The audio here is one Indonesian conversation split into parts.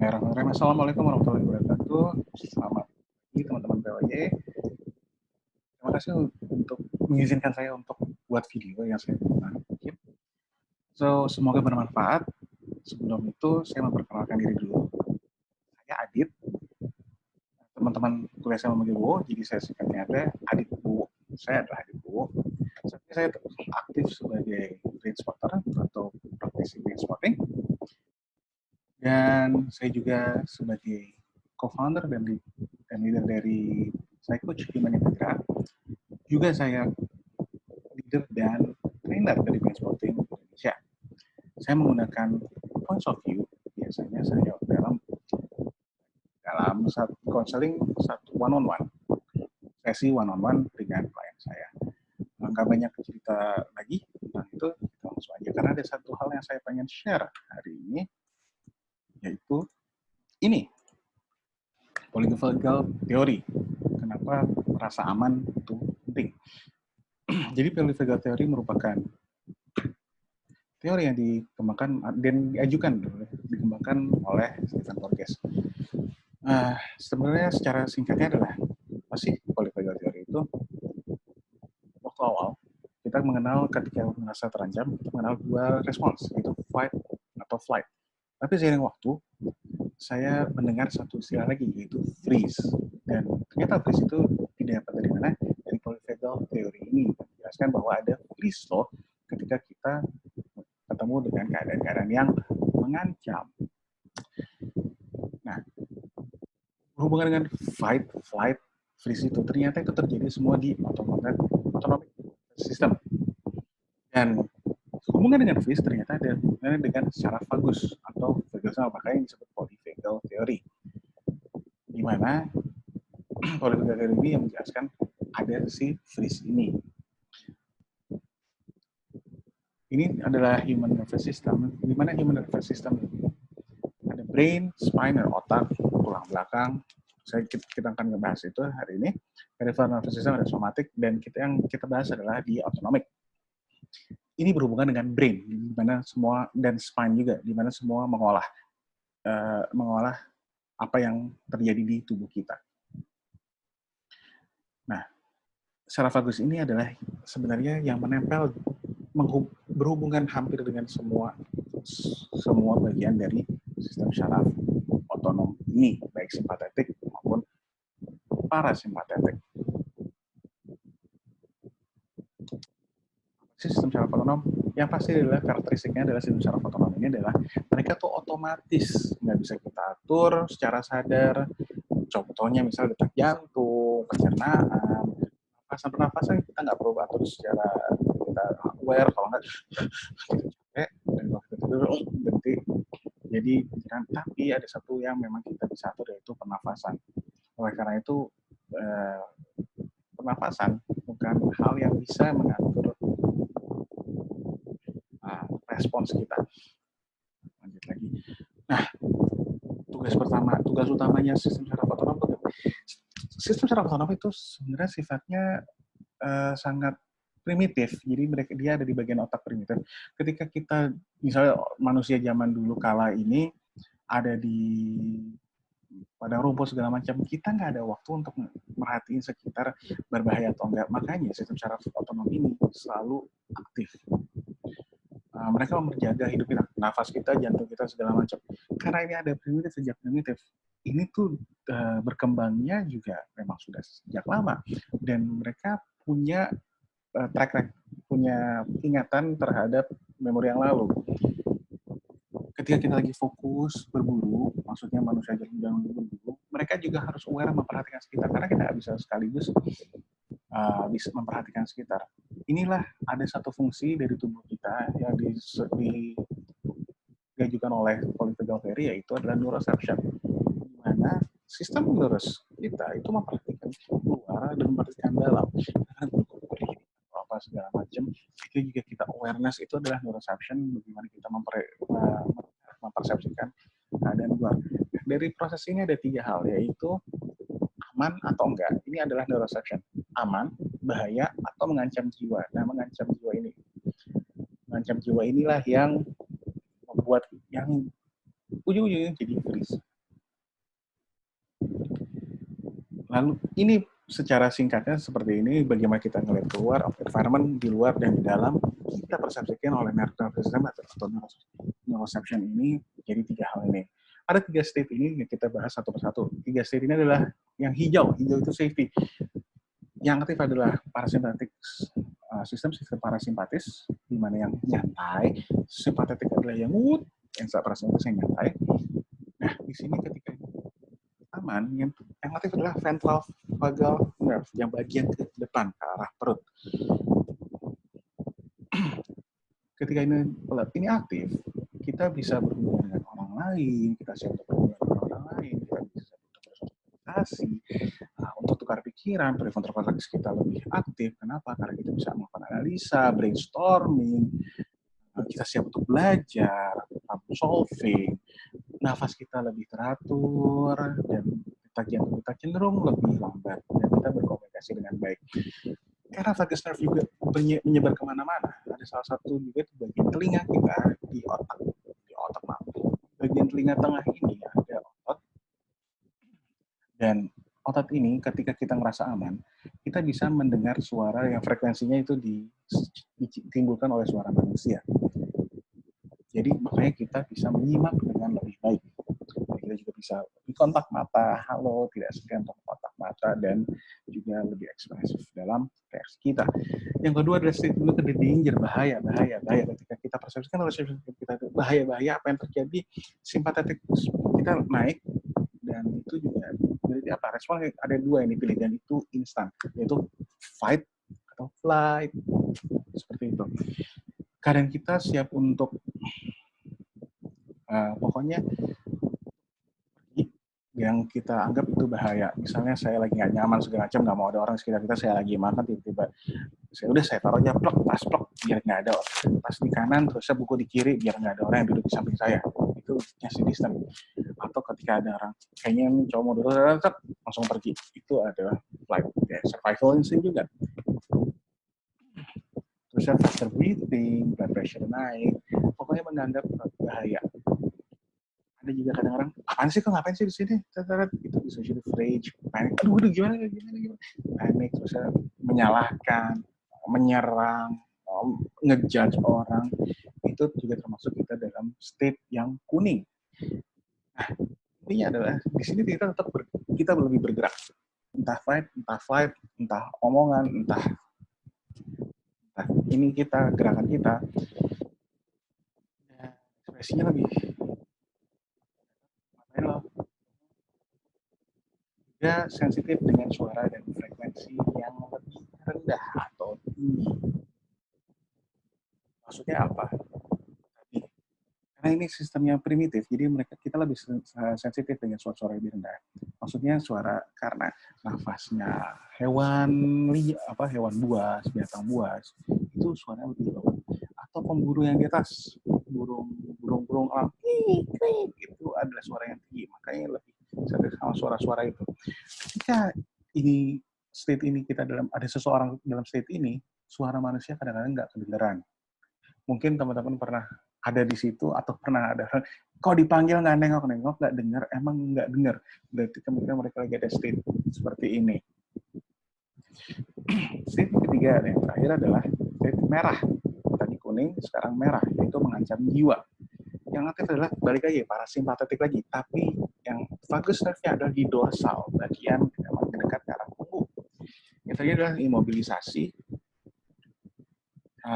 Bismillahirrahmanirrahim. Assalamualaikum warahmatullahi wabarakatuh. Selamat pagi teman-teman POY. Terima kasih untuk mengizinkan saya untuk buat video yang saya pernah bikin. So, semoga bermanfaat. Sebelum itu, saya memperkenalkan diri dulu. Saya Adit. Teman-teman kuliah saya memanggil Bowo, jadi saya singkatnya ada Adit Bowo. Saya adalah Adit Bowo. Saya aktif sebagai brain spotter atau praktisi brain spotting. Dan saya juga sebagai co-founder dan leader dari Psycoach Human Integra. Juga saya leader dan trainer dari brain spotting Indonesia. Saya menggunakan points of view, biasanya saya dalam satu counseling, satu one-on-one, sesi one-on-one dengan klien saya. Nggak banyak cerita lagi tentang itu, kita langsung aja. Karena ada satu hal yang saya pengen share hari ini, yaitu ini, polyvagal theory. Kenapa rasa aman itu penting. Jadi polyvagal theory merupakan teori yang dikembangkan dan dikembangkan oleh Stephen Porges. Sebenarnya secara singkatnya adalah apa sih polyvagal theory itu? Waktu awal kita mengenal ketika merasa terancam, kita mengenal dua respons, yaitu fight atau flight. Tapi seiring waktu, saya mendengar satu istilah lagi, yaitu freeze. Dan ternyata freeze itu tidak dapat dari mana? Dari polyvagal theory ini. Menjelaskan bahwa ada freeze loh ketika kita ketemu dengan keadaan-keadaan yang mengancam. Nah, berhubungan dengan fight, flight, freeze itu ternyata itu terjadi semua di autonomic system. Dan hubungan dengan freeze ternyata ada hubungannya dengan secara vagus atau vagus sama, makanya yang disebut polyvagal theory. Di mana polyvagal theory ini yang menjelaskan ada si freeze ini. Ini adalah human nervous system, di mana human nervous system ada brain, spine, dan otak, tulang belakang. Kita akan ngebahas itu hari ini. Peripheral nervous system ada somatic, dan yang kita bahas adalah di autonomic. Ini berhubungan dengan brain, di mana semua, dan spine juga, di mana semua mengolah apa yang terjadi di tubuh kita. Nah, secara vagus ini adalah sebenarnya yang menempel, berhubungan hampir dengan semua bagian dari sistem syaraf otonom ini, baik simpatetik maupun parasimpatetik. Sistem syaraf otonom yang pasti adalah karakteristiknya adalah sistem syaraf otonom ini adalah mereka tuh otomatis, nggak bisa kita atur secara sadar. Contohnya misal detak jantung, pencernaan, pernapasan kita nggak perlu atur secara kita aware, kalau nggak kita capek dan kalau kita tidur berhenti. Jadi tapi ada satu yang memang kita bisa atur, yaitu pernafasan. Oleh karena itu pernafasan bukan hal yang bisa mengatur respons kita. Lanjut lagi. Nah, tugas utamanya sistem syaraf otonom itu, sistem syaraf otonom itu sebenarnya sifatnya sangat primitif. Jadi dia ada di bagian otak primitif. Ketika kita misalnya manusia zaman dulu kala ini ada di padang rumput segala macam, kita nggak ada waktu untuk merhatiin sekitar berbahaya atau enggak. Makanya sistem syaraf otonom ini selalu aktif. Mereka menjaga hidup kita, nafas kita, jantung kita, segala macam. Karena ini ada primitif, sejak primitif. Ini tuh berkembangnya juga memang sudah sejak lama. Dan mereka punya punya ingatan terhadap memori yang lalu. Ketika kita lagi fokus berburu, maksudnya manusia sedang berburu, mereka juga harus aware memperhatikan sekitar. Karena kita nggak bisa sekaligus bisa memperhatikan sekitar. Inilah ada satu fungsi dari tubuh kita yang digajukan oleh polyvagal theory, yaitu adalah neuroception, di mana sistem neuros kita itu memperhatikan luar dan memperhatikan dalam. Apa segala macam, itu juga kita awareness, itu adalah neuroception, bagaimana kita mempersepsikan keadaan luar. Dari proses ini ada 3 hal, yaitu aman atau enggak. Ini adalah neuroception. Aman, bahaya, atau mengancam jiwa. Nah, mengancam jiwa inilah yang membuat yang ujung-ujungnya jadi freeze. Lalu ini secara singkatnya seperti ini, bagaimana kita ngelihat keluar, environment di luar dan di dalam, kita persepsikan oleh nervous system atau neuroception ini jadi 3 hal ini. Ada 3 state ini yang kita bahas satu persatu. 3 state ini adalah yang hijau itu safety. Yang aktif adalah parasimpatik sistem parasimpatis, di mana yang nyantai, simpatetik adalah yang parasimpatis yang nyantai. Nah, di sini ketika aman, yang aktif adalah ventral vagal nerve, yang bagian ke depan, ke arah perut. Ketika ini aktif, kita bisa berhubungan dengan orang lain, kita siap untuk berhubungan dengan orang lain, kita bisa bersosialisasi, untuk tukar pikiran, prefrontal cortex kita lebih aktif. Kenapa? Karena kita bisa melakukan analisa, brainstorming, kita siap untuk belajar, problem solving, nafas kita lebih teratur, dan detak jantung kita cenderung lebih lambat, dan kita berkomunikasi dengan baik. Karena vagus nerve juga menyebar kemana-mana. Ada salah satu juga di bagian telinga kita, di otak maaf. Bagian telinga tengah ini ada otot, dan otot ini ketika kita merasa aman, kita bisa mendengar suara yang frekuensinya itu ditimbulkan oleh suara manusia. Jadi makanya kita bisa menyimak dengan lebih baik. Kita juga bisa kontak mata, halo, tidak sekian kontak mata, dan juga lebih ekspresif dalam reaksi kita. Yang kedua adalah state dulu ke danger, bahaya. Ketika kita persepsikan oleh kita itu bahaya, apa yang terjadi, simpatetik kita naik, dan itu juga berarti apa? Respon ada 2 yang dipilih, dan itu instan, yaitu fight atau flight, seperti itu. Kadang kita siap untuk pokoknya yang kita anggap itu bahaya. Misalnya saya lagi nggak nyaman segala macam, nggak mau ada orang sekitar kita, saya lagi makan tiba-tiba saya taruh aja tas plok biar nggak ada tas di kanan, terus saya buku di kiri biar nggak ada orang yang duduk di samping saya. Itu ngasih distance. Atau ketika ada orang kayaknya ini cowok mau duduk langsung pergi, itu adalah flight, survival instinct juga. Terus faster breathing, blood pressure naik, pokoknya menganggap bahaya. Ada juga kadang-kadang, apaan sih, kok ngapain sih di sini? Itu dissociative rage, panik, aduh gimana, panik, terus menyalahkan, menyerang, ngejudge orang, itu juga termasuk kita dalam state yang kuning. Nah, intinya adalah di sini kita tetap kita lebih bergerak, entah fight, entah omongan, entah ini kita, gerakan kita, ekspresinya lebih juga sensitif dengan suara dan frekuensi yang lebih rendah atau tinggi. Maksudnya apa? Karena ini sistemnya primitif, jadi kita lebih sensitif dengan suara-suara lebih rendah. Maksudnya suara karena nafasnya hewan buas, binatang buas, itu suaranya lebih low. Atau pemburu yang di atas, burung alam, itu adalah suara yang tinggi, makanya lebih sensitif sama suara-suara itu. Ketika state ini kita ada seseorang dalam state ini, suara manusia kadang-kadang nggak kedengeran. Mungkin teman-teman pernah ada di situ atau pernah ada kok dipanggil nggak nengok nggak dengar, emang nggak dengar, berarti kemungkinan mereka lagi ada state seperti ini. State ketiga yang terakhir adalah state merah, tadi kuning sekarang merah, itu mengancam jiwa. Yang aktif adalah balik lagi parasimpatetik lagi, tapi yang vagus nerve-nya adalah di dorsal, bagian yang dekat ke arah punggung. Yang tadi adalah imobilisasi,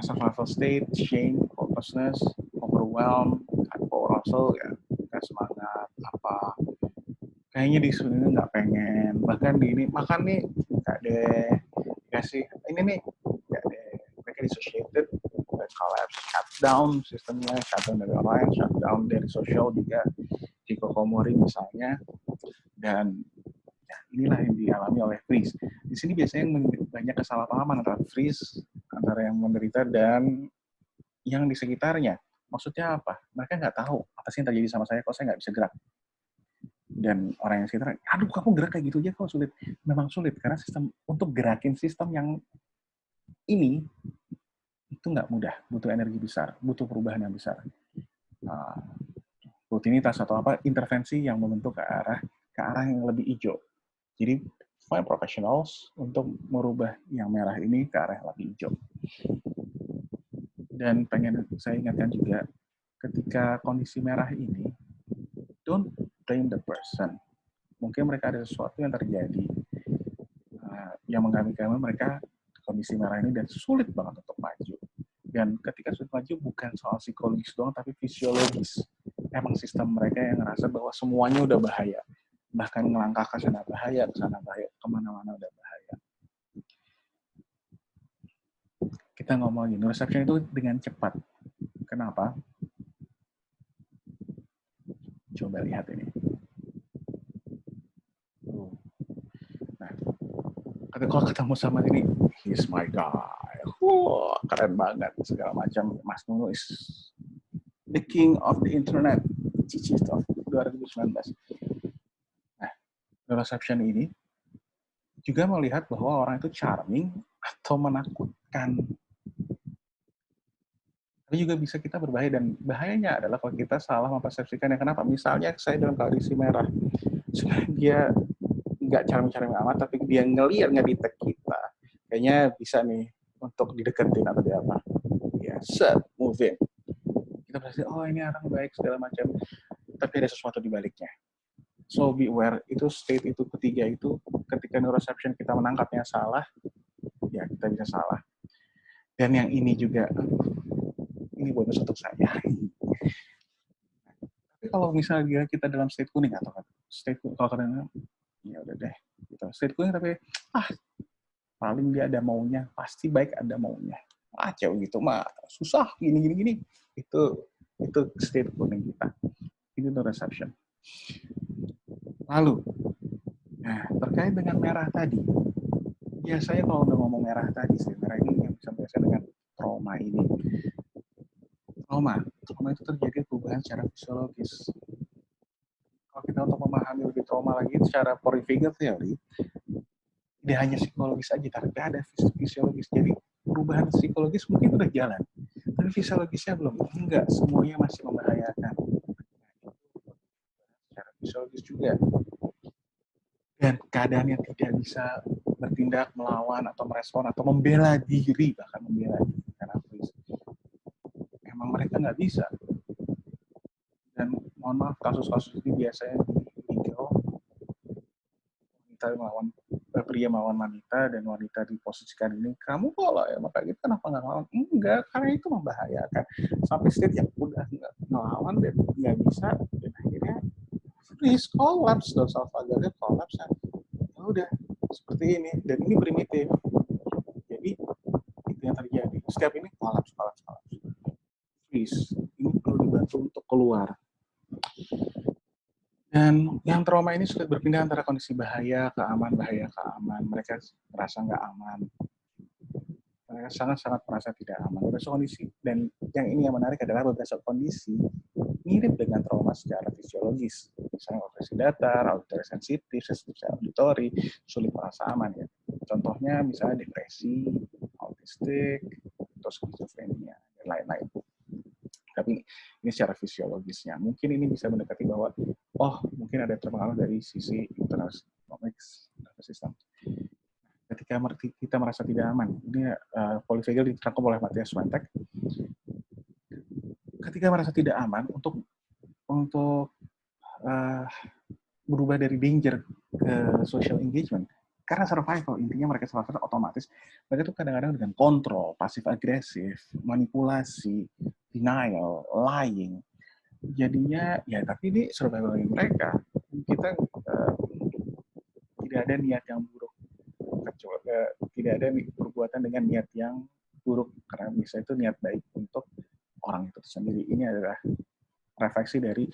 survival state, shame, hopelessness, overwhelm, hyperarousal, ya, nggak semangat, apa, kayaknya di sini nggak pengen, bahkan di ini makan nih nggak deh, kasih ini nih nggak deh, mereka dissociated, collapse, shutdown sistemnya, shutdown dari online, shutdown dari sosial juga, hikikomori misalnya, dan ya, inilah yang dialami oleh freeze. Di sini biasanya banyak kesalahpahaman antara freeze, antara yang menderita dan yang di sekitarnya. Maksudnya apa? Mereka nggak tahu apa sih yang terjadi sama saya, kok saya nggak bisa gerak. Dan orang yang sekitar, aduh kamu gerak kayak gitu aja kok sulit. Memang sulit, karena untuk gerakin sistem yang ini, itu nggak mudah, butuh energi besar, butuh perubahan yang besar. Rutinitas atau apa, intervensi yang membentuk ke arah yang lebih hijau. Jadi find professionals untuk merubah yang merah ini ke arah yang lebih hijau. Dan pengen saya ingatkan juga, ketika kondisi merah ini, don't blame the person. Mungkin mereka ada sesuatu yang terjadi yang mengganggu mereka kondisi merah ini dan sulit banget untuk maju. Dan ketika sulit maju bukan soal psikologis doang, tapi fisiologis. Emang sistem mereka yang ngerasa bahwa semuanya udah bahaya. Bahkan ngelangkah ke sana bahaya, kemana-mana udah bahaya. Kita ngomongin neuroception itu dengan cepat. Kenapa? Coba lihat ini. Nah, kalau ketemu sama ini, he's my guy. Keren banget, segala macam. Mas Nunu is the king of the internet. Cici of 2019. Nah, neuroception ini juga melihat bahwa orang itu charming atau menakutkan. Tapi juga bisa kita berbahaya, dan bahayanya adalah kalau kita salah mempersepsikan yang kenapa. Misalnya saya dalam kondisi merah, dia nggak charming amat, tapi dia ngedetect kita. Kayaknya bisa nih untuk dideketin atau dia apa. Ya, set, moving. Kita pasti, oh ini orang baik, segala macam. Tapi ada sesuatu di baliknya. So beware, itu state itu ketiga itu, ketika neuroception kita menangkapnya salah, ya kita bisa salah. Dan yang ini juga, ini bonus untuk saya. Tapi kalau misalnya kita dalam state kuning atau state kuning, kalau kadang ya udah deh, gitu. State kuning tapi paling dia ada maunya, pasti baik ada maunya. Cewek gitu mah susah gini. Itu state kuning kita. Itu neuroception. Lalu, nah terkait dengan merah tadi, biasanya kalau udah ngomong merah tadi, merah ini yang bisa biasa dengan trauma ini. Trauma itu terjadi perubahan secara fisiologis. Kalau kita untuk memahami lebih trauma lagi secara Porter theory, tidak hanya psikologis aja, tapi ada fisiologis. Jadi perubahan psikologis mungkin udah jalan, tapi fisiologisnya belum. Enggak, semuanya masih membahayakan. Secara fisiologis juga. Dan keadaan yang tidak bisa bertindak, melawan, atau merespon, atau membela diri, bahkan membela diri. Karena emang mereka nggak bisa. Dan mohon maaf, kasus-kasus ini biasanya legal, pria melawan wanita, dan wanita diposisikan ini, kamu kok lah ya, maka gitu kenapa nggak ngelawan? Enggak, karena itu membahayakan. Sampai state yang udah nggak ngelawan dan nggak bisa, dan akhirnya please collapse, dorsal vagalnya collapse. Ya udah, seperti ini, dan ini primitif. Jadi, itu yang terjadi. Setiap ini collapse. Please, ini perlu dibantu untuk keluar. Dan yang trauma ini sulit berpindah antara kondisi bahaya ke aman. Mereka merasa nggak aman. Mereka sangat-sangat merasa tidak aman. Beberapa kondisi, dan yang ini yang menarik adalah beberapa kondisi mirip dengan trauma secara fisiologis. Misalnya operasi datar, auditory sensitif auditori, sulit merasa aman. Ya. Contohnya misalnya depresi, autistik, atau skizofrenia, dan lain-lain. Tapi ini secara fisiologisnya. Mungkin ini bisa mendekati bahwa, mungkin ada terpengaruh dari sisi internal nervous system. Ketika kita merasa tidak aman, ini polyvagal ditangkap oleh Matthias Swentek. Ketika merasa tidak aman, untuk berubah dari danger ke social engagement, karena survival, intinya mereka survival otomatis, mereka itu kadang-kadang dengan kontrol, pasif agresif, manipulasi, denial, lying. Jadinya, ya tapi ini survival mereka. Kita tidak ada niat yang buruk. Tidak ada perbuatan dengan niat yang buruk, karena bisa itu niat baik untuk orang itu sendiri. Ini adalah refleksi dari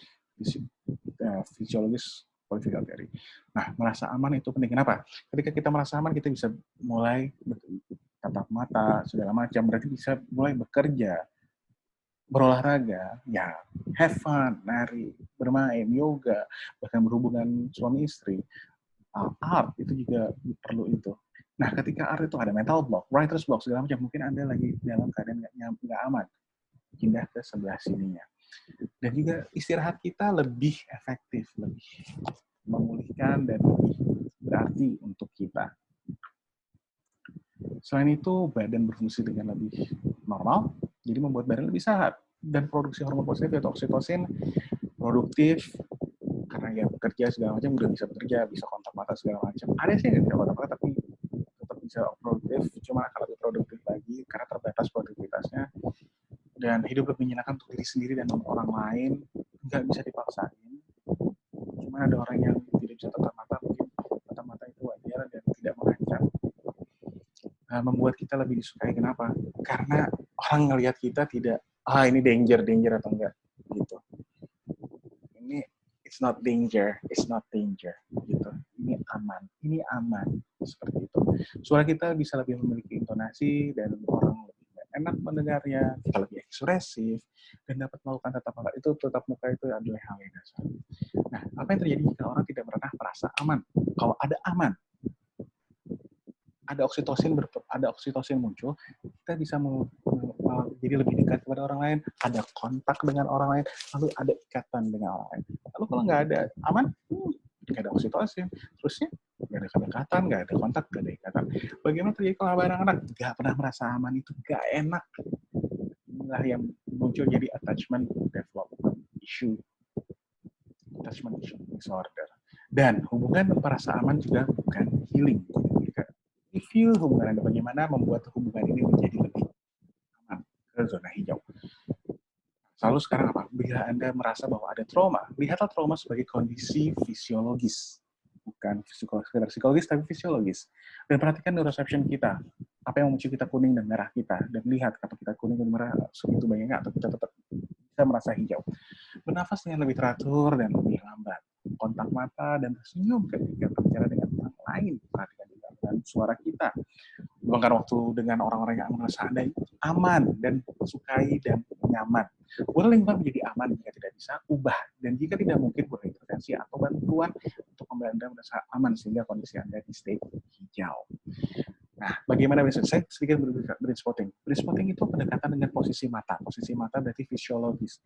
fisiologis polyvagal theory. Nah, merasa aman itu penting. Kenapa? Ketika kita merasa aman, kita bisa mulai tatap mata, segala macam. Berarti bisa mulai bekerja, berolahraga, ya, have fun, nari, bermain, yoga, bahkan berhubungan suami istri. Art itu juga perlu itu. Nah, ketika art itu ada mental block, writer's block, segala macam, mungkin Anda lagi dalam keadaan nggak aman. Pindah ke sebelah sininya. Dan juga istirahat kita lebih efektif, lebih memulihkan, dan lebih berarti untuk kita. Selain itu, badan berfungsi dengan lebih normal, jadi membuat badan lebih sehat. Dan produksi hormon positif yaitu oksitosin produktif, karena ya bekerja segala macam, udah bisa bekerja, bisa kontak mata segala macam. Ada sih yang bisa kontak mata, tapi tetap bisa produktif, cuma akan lebih produktif lagi karena terbatas produktivitasnya. Dan hidup lebih menyenangkan untuk diri sendiri dan orang lain, nggak bisa dipaksain. Cuma ada orang yang tidak bisa tatap mata, mungkin tatap mata itu wajar dan tidak mengancam. Membuat kita lebih disukai. Kenapa? Karena orang ngelihat kita tidak, ini danger atau enggak, gitu. Ini it's not danger, gitu. Ini aman, seperti itu. Suara kita bisa lebih memiliki intonasi dan orang lebih enak mendengarnya, kita lebih ekspresif dan dapat melakukan tatap muka itu adalah hal yang dasar. Nah, apa yang terjadi jika orang tidak pernah merasa aman? Kalau ada aman, ada oksitosin muncul, kita bisa jadi lebih dekat kepada orang lain, ada kontak dengan orang lain, lalu ada ikatan dengan orang lain. Lalu kalau nggak ada aman, nggak ada oksitosin, terusnya nggak ada kedekatan, nggak ada kontak, nggak ada ikatan. Bagaimana terjadi kalau anak-anak nggak pernah merasa aman, itu nggak enak. Inilah yang muncul jadi attachment disorder. Dan hubungan merasa aman juga bukan healing. Review hubungan Anda, bagaimana membuat hubungan ini menjadi lebih aman ke zona hijau. Lalu sekarang apa? Bila Anda merasa bahwa ada trauma, lihatlah trauma sebagai kondisi fisiologis. Bukan sekedar psikologis, tapi fisiologis. Dan perhatikan neuroception kita. Apa yang memicu kita kuning dan merah kita. Dan lihat apa kita kuning dan merah segitu banyaknya, atau kita tetap bisa merasa hijau. Bernafas dengan lebih teratur dan lebih lambat. Kontak mata dan tersenyum ketika berbicara dengan orang lain. Perhatikan juga dengan suara kita. Luangkan waktu dengan orang-orang yang merasa Anda aman dan sukai dan nyaman. Boleh lingkungan menjadi aman jika tidak bisa, ubah. Dan jika tidak mungkin, boleh intervensi atau bantuan untuk membantu Anda merasa aman sehingga kondisi Anda di state hijau. Nah, bagaimana bisa? Saya sedikit brain spotting. Brain spotting itu pendekatan dengan posisi mata. Posisi mata berarti fisiologis.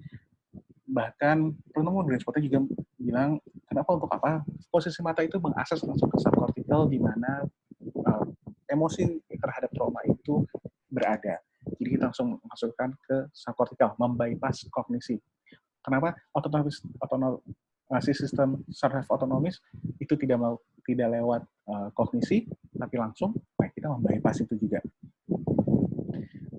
Bahkan penemu brain spotting juga bilang, kenapa untuk apa? Posisi mata itu mengakses langsung ke subcortical di mana emosi terhadap trauma itu berada. Jadi kita langsung masukkan ke subcortical, membypass kognisi. Kenapa? Sistem saraf otonomis itu tidak lewat kognisi, tapi langsung, nah kita membypass itu juga.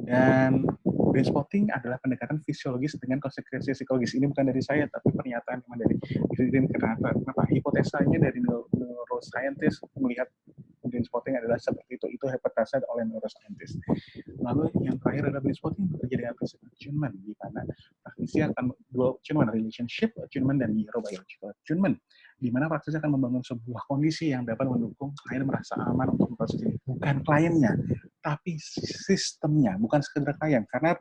Dan brain spotting adalah pendekatan fisiologis dengan konsekuensi psikologis. Ini bukan dari saya, tapi pernyataan yang dari Green. Kenapa? Hipotesanya dari neuroscientist melihat brain spotting adalah seperti itu. Itu hipotesa oleh neuroscientist. Lalu yang terakhir adalah brain spotting bekerja dengan prinsip attunement, di mana praktisi akan dual attunement, relationship attunement, dan neurobiological attunement, di mana praktisi akan membangun sebuah kondisi yang dapat mendukung klien merasa aman untuk memproses ini. Bukan kliennya, tapi sistemnya, bukan sekedar klien, karena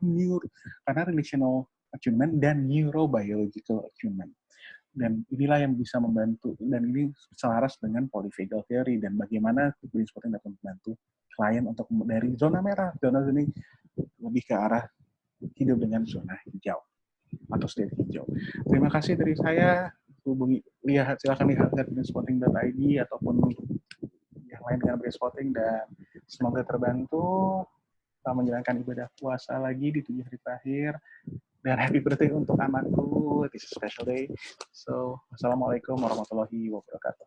relational attunement dan neurobiological attunement. Dan inilah yang bisa membantu, dan ini selaras dengan polyvagal theory, dan bagaimana brain spotting dapat membantu klien untuk dari zona merah, zona ini lebih ke arah hidup dengan zona hijau atau state hijau. Terima kasih dari saya. Silakan lihat brainspotting.id ataupun yang lain dengan brain spotting, dan semoga terbantu menjalankan ibadah puasa lagi di 7 hari terakhir. Dan happy birthday untuk anakku, this is a special day. So, wassalamualaikum warahmatullahi wabarakatuh.